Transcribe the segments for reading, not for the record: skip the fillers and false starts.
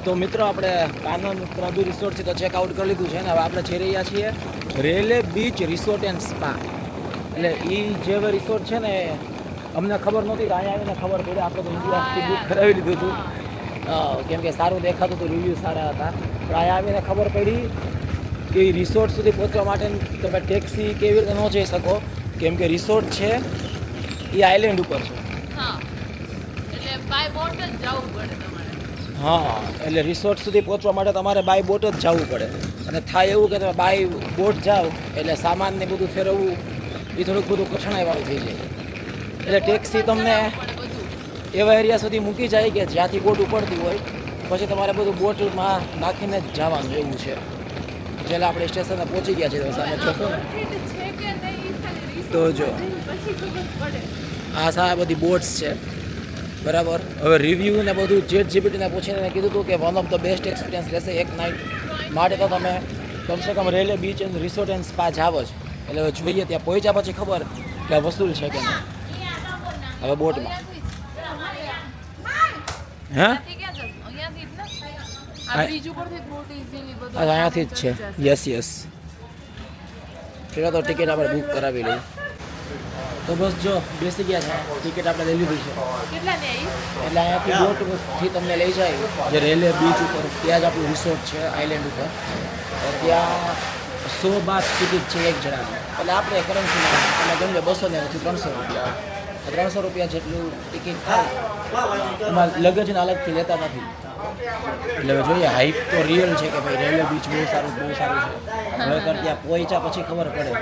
તો મિત્રો આપણે કાનન પ્રભુ રિસોર્ટથી તો ચેકઆઉટ કરી લીધું છે ને હવે આપણે જઈ રહ્યા છીએ Rayleigh beach resort and spa. એટલે એ જે રિસોર્ટ છે ને અમને ખબર નહોતી, અહીંયા આવીને ખબર પડી. આપણે તો ઇન્ડિયાથી બુક કરાવી લીધું હતું કેમ કે સારું દેખાતું હતું, રિવ્યૂ સારા હતા. પણ અહીંયા આવીને ખબર પડી કે રિસોર્ટ સુધી પહોંચવા માટે તમે ટેક્સી કેવી રીતે ન જઈ શકો, કેમ કે રિસોર્ટ છે એ આઇલેન્ડ ઉપર છે. હા, એટલે રિસોર્ટ સુધી પહોંચવા માટે તમારે બાય બોટ જ જવું પડે. અને થાય એવું કે તમે બાય બોટ જાઓ એટલે સામાનને બધું ફેરવવું એ થોડુંક બધું કઠણાઈવાળું થઈ જાય. એટલે ટેક્સી તમને એવા એરિયા સુધી મૂકી જાય કે જ્યાંથી બોટ ઉપડતી હોય, પછી તમારે બધું બોટમાં નાખીને જ જવાનું એવું છે. જ્યારે આપણે સ્ટેશને પહોંચી ગયા છીએ સામે જોશો ને તો જો આ સારા બધી બોટ્સ છે બરાબર. હવે રિવ્યૂ ને બધું ChatGPT પૂછીને મેં કીધું હતું કે one of the best experience રહેશે એક નાઇટ માટે. તો તમે કમસે કમ Railay beach and resort and spa જાવ જ. એટલે હવે જોઈએ ત્યાં પહોંચ્યા પછી ખબર કે આ વસૂલ છે કે નહીં. હવે બોટમાં હે અહીંયાથી જ છે. યસ ચલો તો ટિકિટ આપણે બુક કરાવી લઈએ. તો બસ જો બેસી ગયા છે, ટિકિટ આપણે લઈ લીધી છે. એટલે અહીંયાથી બોટથી તમને લઈ જાય જે રેલે બીચ ઉપર, ત્યાં જ આપણું રિસોર્ટ છે આઇલેન્ડ ઉપર. ત્યાં 100 બાદ ટિકિટ છે એક જણાની. એટલે આપણે કરન્સીમાં તમે ગમે 200 થી 300 રૂપિયા, 300 રૂપિયા જેટલું ટિકિટ થાય. એમાં લગેજને અલગથી લેતા નથી. એટલે જોઈએ હાઈપ તો રિયલ છે કે ભાઈ રેલવે બીચ બહુ સારું છે. હવે ત્યાં પહોંચ્યા પછી ખબર પડે,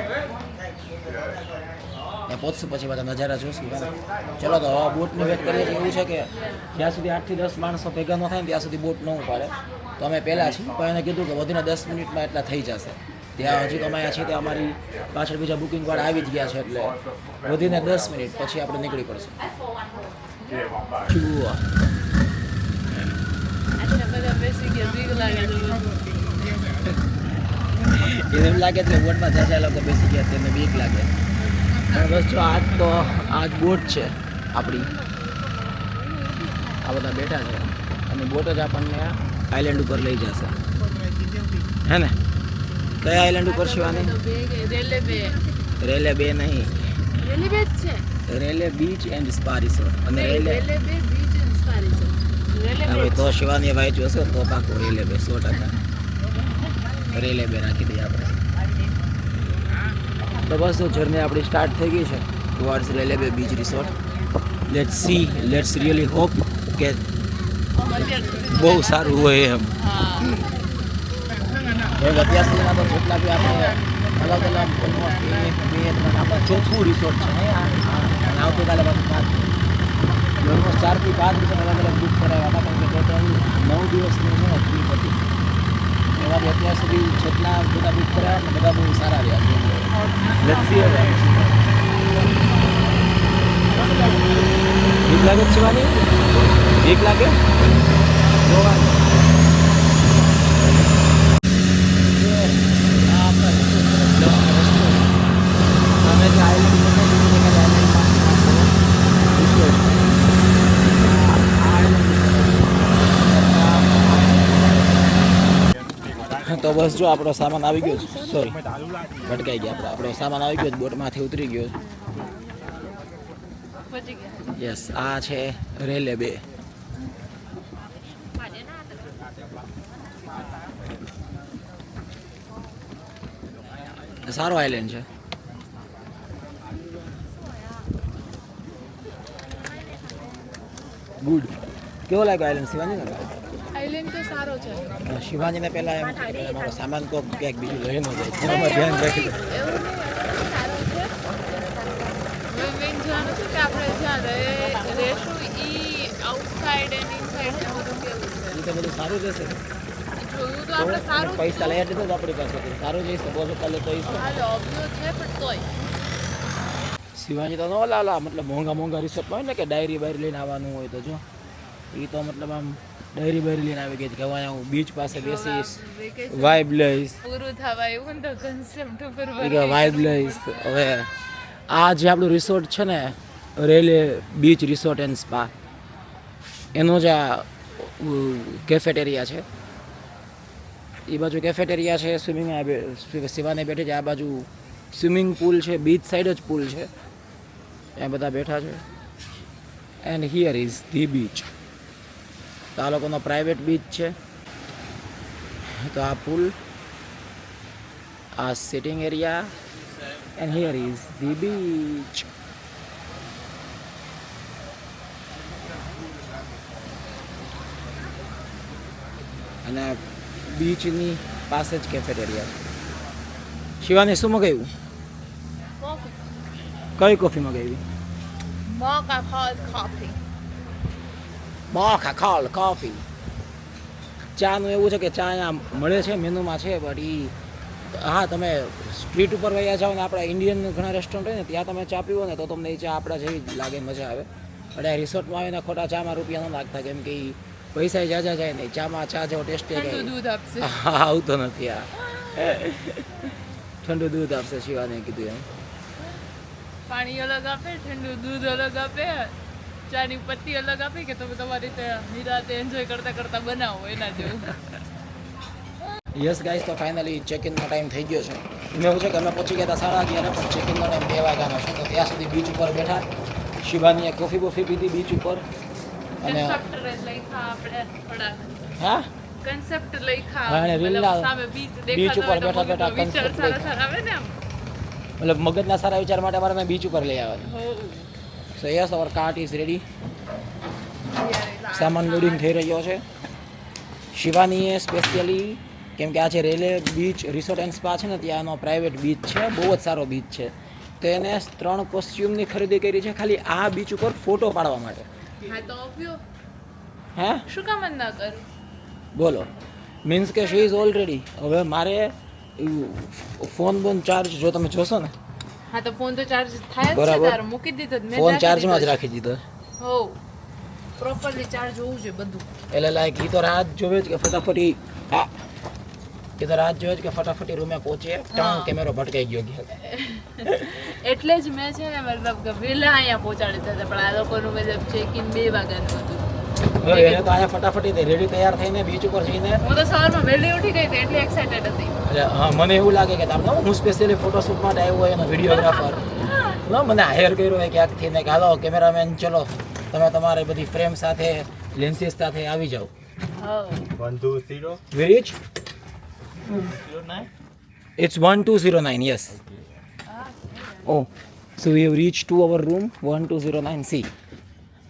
ત્યાં પહોંચશું પછી બધા નજારા જોશું. ચલો તો હવે બોટની વેટ કરીએ છીએ. એવું છે કે જ્યાં સુધી 8 થી 10 માણસો ભેગા ન થાય ને ત્યાં સુધી બોટ ન ઉપાડે. તો અમે પહેલાં છીએ, પણ એને કીધું કે વધીને 10 મિનિટમાં એટલા થઈ જશે. ત્યાં હજી તો અમે અહીંયા છીએ, ત્યાં અમારી પાછળ બીજા બુકિંગવાળા આવી જ ગયા છે. એટલે વધીને 10 મિનિટ પછી આપણે નીકળી પડશું. એમ લાગે છે બોટમાં જાજા લોકો બેસી ગયા તેમને બીક લાગે. બસ જો આજ બોટ છે આપણી, આ બધા બેઠા છે અને બોટ જ આપણને આઇલેન્ડ ઉપર લઈ જશે. હે ને કયા આઇલેન્ડ ઉપર છે આની? રેલે બે નહીં, Rayleigh beach and spa resort. અને રેલે હવે તો શિવાની ભાઈ જોશો તો પાકું રેલે બે 100%. રેલે બે રાખી દઈએ આપણે. તો બસ તો જર્ની આપણી સ્ટાર્ટ થઈ ગઈ છે ટુવર્ડ્સ રેલે બે beach resort. Let's really hope કે બહુ સારું હોય એમ. અત્યાર સુધીમાં તો જેટલા બી આપણે અલગ ઓલમોસ્ટ 1, 2, 3 આપણા ચોથું રિસોર્ટ છે. આવતીકાલે પાછું ઓલમોસ્ટ 4 થી 5 રિસોર્ટ અલગ બુક કરાવ્યા હતા, કારણ કે ટોટલ 9 દિવસની ટ્રીપ હતી. એમાંથી અત્યાર સુધી જેટલા બધા બુક કરાયા બધા બહુ સારા રહ્યા છે. બીક લાગે છે શિવાની? બીક લાગે? તો બસ જો આપણો સામાન આવી ગયો છે. સોરી ભટકાઈ ગયા. આપણો સામાન આવી ગયો, બોટમાંથી ઉતરી ગયો. યસ, આ છે રેલે બે. સારો આઇલેન્ડ છે. ગુડ. કેવો લાગ્યો આઇલેન્ડ શિવાની? આઇલેન્ડ તો સારો છે. શિવાજીને પહેલા એમ કે મારો સામાન તો ક્યાંક બીજું લઈ ન જાય, એમાં ધ્યાન રાખી. એવું નહીં, સારો છે. હવે મેં જાણું છું કે આપણે જ્યાં રહેશું ઈ આઉટસાઇડ એન્ડ ઇનસાઇડ ને બધું કેવું છે. એ તો બધું સારું જશે. જોયું તો આપણે સારું પૈસા લઈ દીધો આપણી પાસે, સારું જઈશ. બહુ કાલે તો હાલ ઓબ્વિયસ છે, પણ તોય શિવાજી તો ન લાલા મતલબ મોંઘા રિસોર્ટમાં હોય ને કે ડાયરી બાયરી લઈને આવવાનું હોય. તો જો એ તો મતલબ આમ ડાયરી બાયરી લઈને આવી ગઈ કે હવે હું બીચ પાસે બેસીશ, વાઇબ લઈશ, પૂરું થવા એવું તો કન્સેપ્ટ ઉપર વાઇબ લઈશ. હવે આ જે આપણું રિસોર્ટ છે ને Rayleigh beach resort and spa, એનો જે કેફેટેરિયા છે, એ બાજુ કેફેટેરિયા છે, સ્વિમિંગ શિવાને બેઠી છે, આ બાજુ સ્વિમિંગ પુલ છે, બીચ સાઈડ જ પુલ છે, ત્યાં બધા બેઠા છે. And here is the beach. તો આ લોકોનો પ્રાઇવેટ બીચ છે. તો આ પુલ, આ sitting area, and here is the beach. અને બીચની પાસે જ કેફેટેરિયા છે. શિવાની શું મગાવ્યું? કઈ કોફી મગાવી? Mocha cold coffee. Mokha ખાલ coffee. ચાનું એવું છે કે ચા અહીંયા મળે છે, મેનુમાં છે, બટ હા તમે સ્ટ્રીટ ઉપર વયા જાઓ ને આપણા ઇન્ડિયન ઘણા રેસ્ટોરન્ટ હોય ને ત્યાં તમે ચા પીવો ને તો તમને એ ચા આપણા જેવી જ લાગે, મજા આવે. એટલે રિસોર્ટમાં આવીને ખોટા ચામાં રૂપિયા ન લાગતા, કેમ કે એ પૈસા જાજા જાય નહીં, ચામાં ચા જેવો ટેસ્ટ ઠંડુ દૂધ આપશે. હા આવતો નથી. આ ઠંડુ દૂધ આપશે, શિવાને કીધું એમ. પાણી અલગ આપે, ઠંડુ દૂધ અલગ આપે, ચાની પત્તી અલગ આપે કે તમે તમારી રીતે નિરાતે એન્જોય કરતા કરતા બનાવો એના જેવું. યસ ગાઈસ, તો ફાઇનલી ચેક ઇનનો ટાઈમ થઈ ગયો છે. એમાં એવું છે કે અમે પહોંચી ગયા હતા 11:30, પણ ચેક ઇનનો ટાઈમ 2 વાગ્યાનો છે. તો ત્યાં સુધી બીચ ઉપર બેઠા, શિવાનીએ કોફી બોફી પીધી બીચ ઉપર. અને કન્સેપ્ટ લખ્યા આપણે થોડા હા કન્સેપ્ટ લખ્યા, હા, અને મતલબ રીલના સામે બીચ બીચ દેખાતો ઉપર હોય તો બેઠા મગજમાં બેઠા વિચાર concept સારા લખ્યા. સારા આવે ને આમ. મતલબ મગજના સારા વિચાર માટે મારે મેં બીચ ઉપર લઈ આવવાનું. હો. So yes, our cart is ready. સામાન લોડિંગ થઈ રહ્યો છે. શિવાનીએ સ્પેશિયલી, કેમ કે આ છે રેલે બીચ રિસોર્ટ એન્ડ સ્પા છે ને, ત્યાંનો પ્રાઇવેટ બીચ છે, બહુ જ સારો બીચ છે. તો એને 3 કોસ્ચ્યુમની ખરીદી કરી છે ખાલી આ બીચ ઉપર ફોટો પાડવા માટે. હા તો ઓપ્યો હે શું કામ જ ના કરું. બોલો, મીન્સ કે શી ઇઝ ઓલરેડી. હવે મારે ફોન બોન ચાર્જ જો તમે જોશો ને, હા તો ફોન તો ચાર્જ થાય જ છે, બરાબર. તારો મૂકી દીધો જ, મેં ફોન રાખી ચાર્જમાં જ દીધો રાખી દીધો. હો પ્રોપરલી ચાર્જ હોવું જોઈએ બધું. એટલે લાઈક ઈ તો રાત જોવે જ કે ફટાફટ ઈ રાત જોવે જ કે ફટાફટ રૂમે પહોંચે. હા. કેમેરો ભટકાઈ ગયો ગયા. એટલે જ મેં છે ને મતલબ કે વહેલા અહીંયા પહોંચાડી દીધા, પણ આ લોકોનું મતલબ ચેક ઇન 2 વાગ્યાનું હતું. હવે એને તો અહીંયા ફટાફટ રેડી તૈયાર થઈને બીચ ઉપર જઈને, હું તો સવારમાં વહેલી ઉઠી ગઈ હતી એટલે એક્સાઇટેડ હતી. એટલે હા મને એવું લાગે કે તમને હું સ્પેશિયલી ફોટોશૂટ માટે આવ્યો હોય એનો વિડીયોગ્રાફર મને હાયર કર્યો હોય ક્યાંકથી ને કે હાલો કેમેરામેન ચલો તમે તમારી બધી ફ્રેમ સાથે લેન્સીસ સાથે આવી જાઓ. હો 120 Which? 09. It's 1209, yes. Oh, so we have reached to our room 1209C.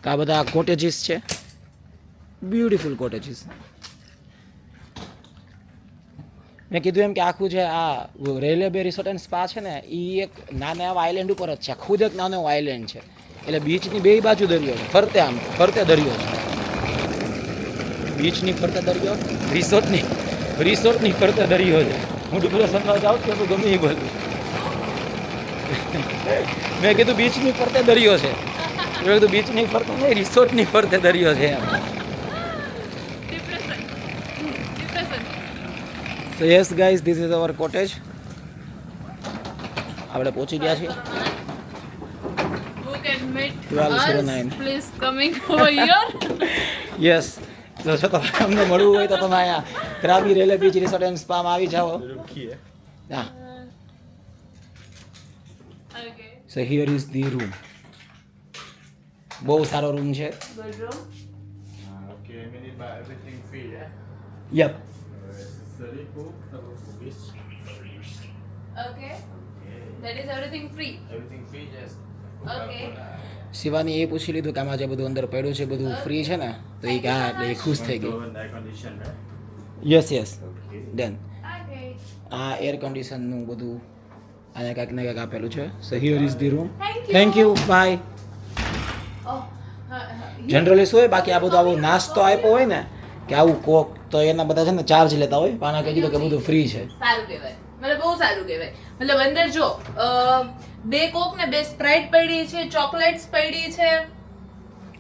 તો આ બધા કોટેજીસ છે, બ્યુટીફુલ કોટેજીસ. મેં કીધું એમ કે આખું જે આ રેલે બે રિસોર્ટ એન્ડ સ્પા છે ને, એ એક નાના એવા આઇલેન્ડ ઉપર જ છે, ખુદ એક નાનો એવો આઇલેન્ડ છે. એટલે બીચની 2 બાજુ દરિયો છે, ફરતે દરિયો છે. બીચની ફરતે દરિયો, રિસોર્ટની ફરતે દરિયો છે. હું ડિપ્રેશનમાં જાઉં તો ગમે એ બધું. મેં કીધું બીચની ફરતે દરિયો છે, મેં કીધું બીચની ફરતે નહીં, રિસોર્ટની ફરતે દરિયો છે એમ. Depression. So yes guys, this is our cottage. આપણે પહોંચી ગયા છીએ. Who can meet 1209. us? Please coming over here. Yes, તો જો તમને મળવું હોય તો તમે અહીંયા ક્રાબી રેલે બીચ રિસોર્ટ એન્ડ સ્પામાં આવી જાઓ. Here. હા, Okay. So here is the room. બહુ સારો રૂમ છે. Bedroom. Okay, we need buy everything free, yeah? Yup. Very cool. This. Okay. That is everything free. Everything free, just. Okay. Shivani એ પૂછી લીધું કે આમાં જે બધું અંદર પડ્યું છે બધું ફ્રી છે ને, તો એ કે હા, એટલે એ ખુશ થઈ ગઈ. Air condition, right? Yes yes, Okay. Done. Okay. આ એર કન્ડિશનનું બધું આને કાંઈક ને કાંઈક આપેલું છે. So here is the room. Thank you. Thank you, bye. Oh. Generally શું હોય, બાકી આ બધું આવું નાસ્તો આપ્યો હોય ને કે આવું કોક, તો એના બધા છે ને ચાર્જ લેતા હોય, પણ આને કહી દીધું કે બધું ફ્રી છે. સારું કહેવાય, મતલબ બહુ સારું કહેવાય. મતલબ અંદર જો 2 કોક ને 2 સ્પ્રાઇટ પડી છે, ચોકલેટ્સ પડી છે.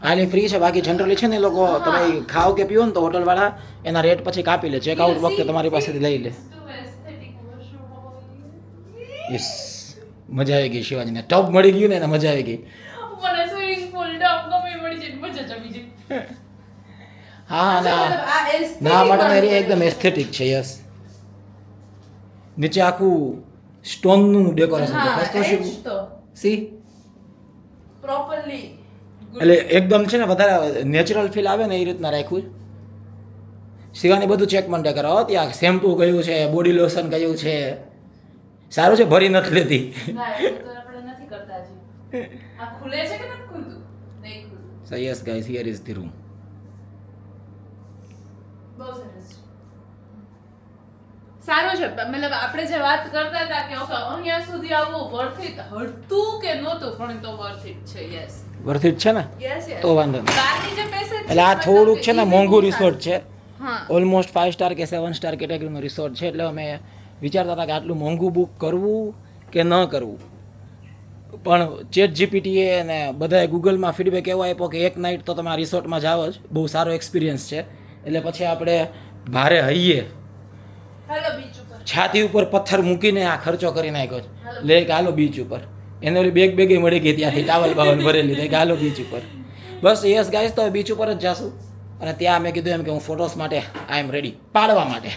આની ફ્રી છે, બાકી જનરલી છે ને એ લોકો તમે ખાઓ કે પીવો ને તો હોટલ વાળા એના રેટ પછી કાપી લે, ચેકઆઉટ વખતે તમારી પાસેથી લઈ લે. યસ, મજા આવી ગઈ શિવાજીને. ટબ મળી ગયું ને એને મજા આવી ગઈ. મને સ્વિમિંગ પૂલ ડબ ગમે મળી છે, મજા જ આવી જાય. હા ના મતલબ આ aesthetic ના માટેનો વાળું એરિયા એકદમ એસ્થેટિક છે યસ નીચે આખું સ્ટોનનું ડેકોરેશન છે હા, ખસ્તો એ જ તો. C Properly good. એટલે એકદમ છે ને વધારે નેચરલ ફીલ આવે ને એ રીતના રાખ્યું શિવાની બધું ચેક મંડે કરો હો, ત્યાં શેમ્પુ કયું છે બોડી લોશન કયું છે સારું છે ભરી નથી લેતી ના, એવું તો આપણે નથી કરતા હજી. આ ખુલે છે કે નથી ખુલતું? નહીં ખુલતું. So yes guys here is the room બહુ સરસ છે. સારું છે મતલબ આપણે જે વાત કરતા હતા કે ઓકે અહીંયા સુધી આવવું વર્થ ઇટ હતું કે નહોતું પણ તો વર્થ ઇટ છે યસ વર્થ ઇટ છે ને યસ યસ તો વાંધો નહીં બહારની જે પેસેજ એટલે આ થોડુંક છે ને મોંઘું રિસોર્ટ છે હા ઓલમોસ્ટ 5 સ્ટાર કે 7 સ્ટાર કેટેગરીનો રિસોર્ટ છે એટલે અમે વિચારતા હતા કે આટલું મોંઘું બુક કરવું કે ન કરવું પણ ચેટ જીપીટીએ અને બધાએ ગૂગલમાં ફીડબેક એવો આપ્યો કે એક નાઇટ તો તમે આ રિસોર્ટમાં જાઓ જ બહુ સારો એક્સપિરિયન્સ છે એટલે પછી આપણે ભારે હૈયે હાલો બીચ ઉપર. છાતી ઉપર પથ્થર મૂકીને આ ખર્ચો કરી નાખ્યો છે લે કે હાલો બીચ ઉપર એને ઓલી બેગે મળી ગઈ ત્યાંથી ટાવલ બાવલ ભરેલી કે હાલો બીચ ઉપર બસ યસ ગાઈસ તો બીચ ઉપર જ જાશું અને ત્યાં મેં કીધું એમ કે હું ફોટોસ માટે આઈ એમ રેડી પાડવા માટે